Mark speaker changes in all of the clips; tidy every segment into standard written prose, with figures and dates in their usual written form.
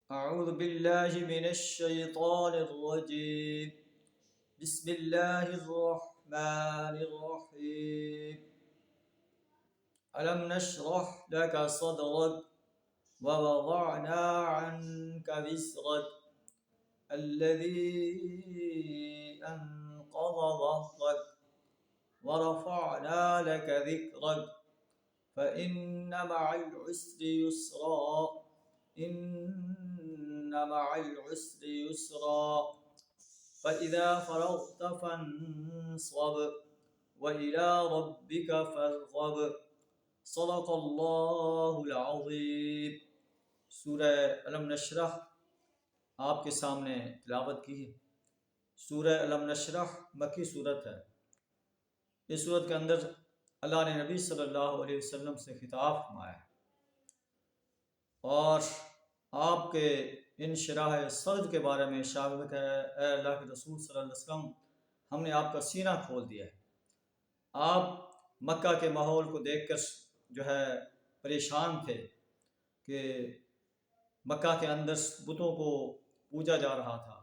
Speaker 1: أعوذ بالله من الشيطان الرجيم. بسم الله الرحمن الرحيم. ألم نشرح لك صدرك ووضعنا عنك وزرك الذي أنقض ظهرك ورفعنا لك ذكرك فإن مع العسر يسرا إن مع العسر يسرا فإذا فرغت فانصب وإلى ربك فارغب صدق اللہ العظیم۔ سورہ علم نشرح آپ کے سامنے تلاوت کی ہے۔ سورہ علم نشرح مکی صورت ہے۔ اس صورت کے اندر اللہ نے نبی صلی اللہ علیہ وسلم سے خطاب فرمایا ہے اور آپ کے انشراح صدر کے بارے میں ارشاد ہے، اے اللہ کے رسول صلی اللہ علیہ وسلم، ہم نے آپ کا سینہ کھول دیا ہے۔ آپ مکہ کے ماحول کو دیکھ کر پریشان تھے کہ مکہ کے اندر بتوں کو پوجا جا رہا تھا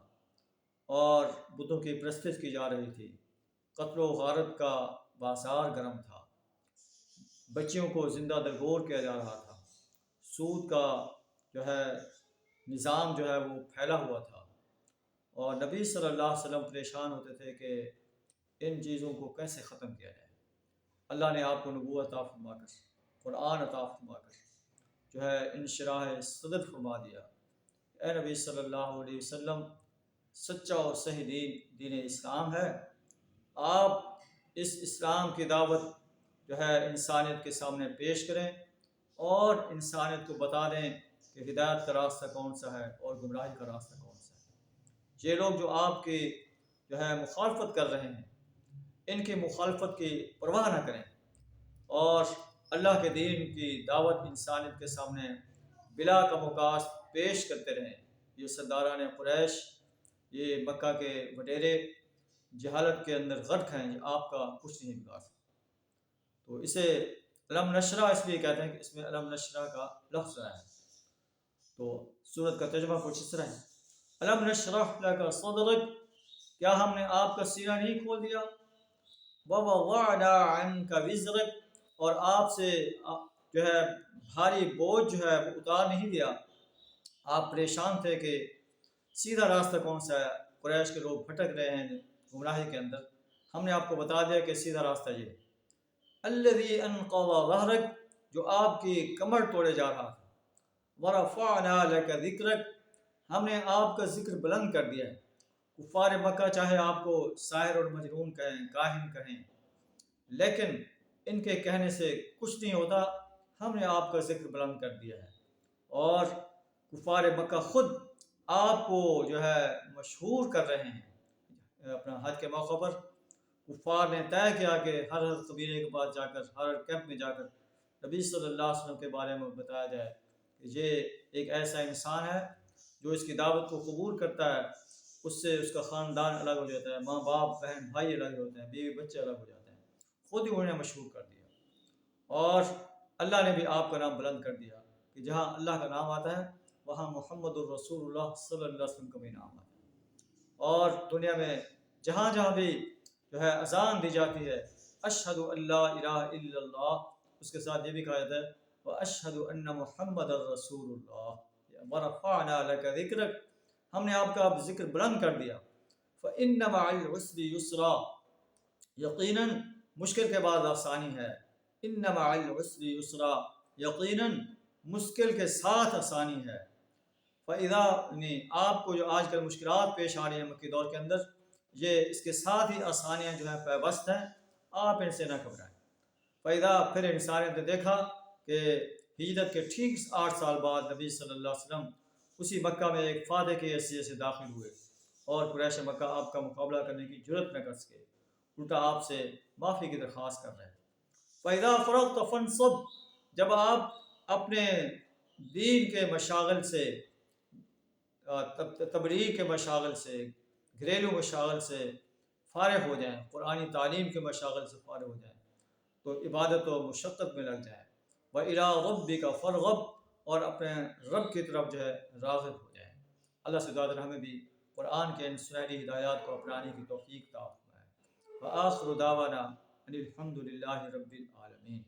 Speaker 1: اور بتوں کی پرستش کی جا رہی تھی۔ قتل و غارت کا بازار گرم تھا، بچیوں کو زندہ درگور کیا جا رہا تھا، سود کا نظام وہ پھیلا ہوا تھا، اور نبی صلی اللہ علیہ وسلم پریشان ہوتے تھے کہ ان چیزوں کو کیسے ختم کیا جائے۔ اللہ نے آپ کو نبوت عطا فرما کر، قرآن عطا فرما کر انشراح صدر فرما دیا۔ اے نبی صلی اللہ علیہ وسلم، سچا اور صحیح دین اسلام ہے۔ آپ اس اسلام کی دعوت انسانیت کے سامنے پیش کریں اور انسانیت کو بتا دیں کہ ہدایت کا راستہ کون سا ہے اور گمراہی کا راستہ کون سا ہے۔ یہ لوگ جو آپ کی مخالفت کر رہے ہیں، ان کی مخالفت کی پرواہ نہ کریں اور اللہ کے دین کی دعوت انسانیت کے سامنے بلا کموکاس پیش کرتے رہیں۔ یہ سرداران قریش، یہ مکہ کے وڈیرے جہالت کے اندر غرق ہیں، یہ آپ کا کچھ نہیں بگاڑ سکتے۔ تو اسے علم نشرح اس لیے کہتے ہیں کہ اس میں علم نشرح کا لفظ ہے۔ تو سورت کا ترجمہ کچھ اس طرح ہے، علم نشرح لک صدرک، کیا ہم نے آپ کا سینہ نہیں کھول دیا، ووضعنا عنک وزرک، اور آپ سے بھاری بوجھ وہ اتار نہیں دیا۔ آپ پریشان تھے کہ سیدھا راستہ کون سا ہے، قریش کے لوگ بھٹک رہے ہیں گمراہی کے اندر، ہم نے آپ کو بتا دیا کہ سیدھا راستہ یہ، الذی انقض ظہرک، جو آپ کی کمر توڑے جا رہا تھا، ورفعنا لک ذکرک، ہم نے آپ کا ذکر بلند کر دیا ہے۔ کفار مکہ چاہے آپ کو ساحر اور مجنون کہیں، کاہن کہیں، لیکن ان کے کہنے سے کچھ نہیں ہوتا، ہم نے آپ کا ذکر بلند کر دیا ہے۔ اور کفار مکہ خود آپ کو مشہور کر رہے ہیں۔ اپنا حج کے موقع پر کفار نے طے کیا کہ ہر قبیلے کے پاس جا کر، ہر کیمپ میں جا کر نبی صلی اللہ علیہ وسلم کے بارے میں بتایا جائے کہ یہ ایک ایسا انسان ہے جو اس کی دعوت کو قبول کرتا ہے، اس سے اس کا خاندان الگ ہو جاتا ہے، ماں باپ بہن بھائی الگ ہوتے ہیں، بیوی بچے الگ ہو جاتے ہیں۔ خود ہی انہیں مشہور کر دیا، اور اللہ نے بھی آپ کا نام بلند کر دیا کہ جہاں اللہ کا نام آتا ہے وہاں محمد الرسول اللہ صلی اللہ علیہ وسلم کا بھی نام آتا ہے۔ اور دنیا میں جہاں جہاں بھی اذان دی جاتی ہے، اشہد ان لا الہ الا اللہ، اس کے ساتھ یہ بھی کہا جاتا ہے واشہد ان محمد الرسول اللہ، ورفعنا لک ذکرک، ہم نے آپ کا ذکر بلند کر دیا۔ فإن مع العسر یسرا، یقیناً مشکل کے بعد آسانی ہے۔ ان مع العسر یسرا، یقیناً مشکل کے ساتھ آسانی ہے۔ فَإِذَا، آپ کو جو آج کل مشکلات پیش آ رہی ہیں مکی دور کے اندر، یہ اس کے ساتھ ہی آسانیاں پیوست ہیں، آپ ان سے نہ گھبرائیں۔ فَإِذَا، پھر انسانیت نے دیکھا کہ ہجرت کے ٹھیک 8 سال بعد نبی صلی اللہ علیہ وسلم اسی مکہ میں ایک فاتح کی حیثیت سے داخل ہوئے، اور قریش مکہ آپ کا مقابلہ کرنے کی جرت نہ کر سکے، الٹا آپ سے معافی کی درخواست کر رہے ہیں۔ فَإِذَا فَرَغْتَ فَانْصَبْ، جب آپ اپنے دین کے مشاغل سے، تبلیغ کے مشاغل سے، گھریلو مشاغل سے فارغ ہو جائیں، قرآنی تعلیم کے مشاغل سے فارغ ہو جائیں، تو عبادت و مشقت میں لگ جائیں۔ وَإِلَىٰ رَبِّكَ فَارْغَب، اور اپنے رب کی طرف جو ہے راغب ہو جائیں۔ اللہ سے دعا ہے ہمیں بھی قرآن کے ان سنہری ہدایات کو اپنانے کی توفیق عطا فرمائے۔ وآخر دعوانا ان الحمد للہ رب العالمین۔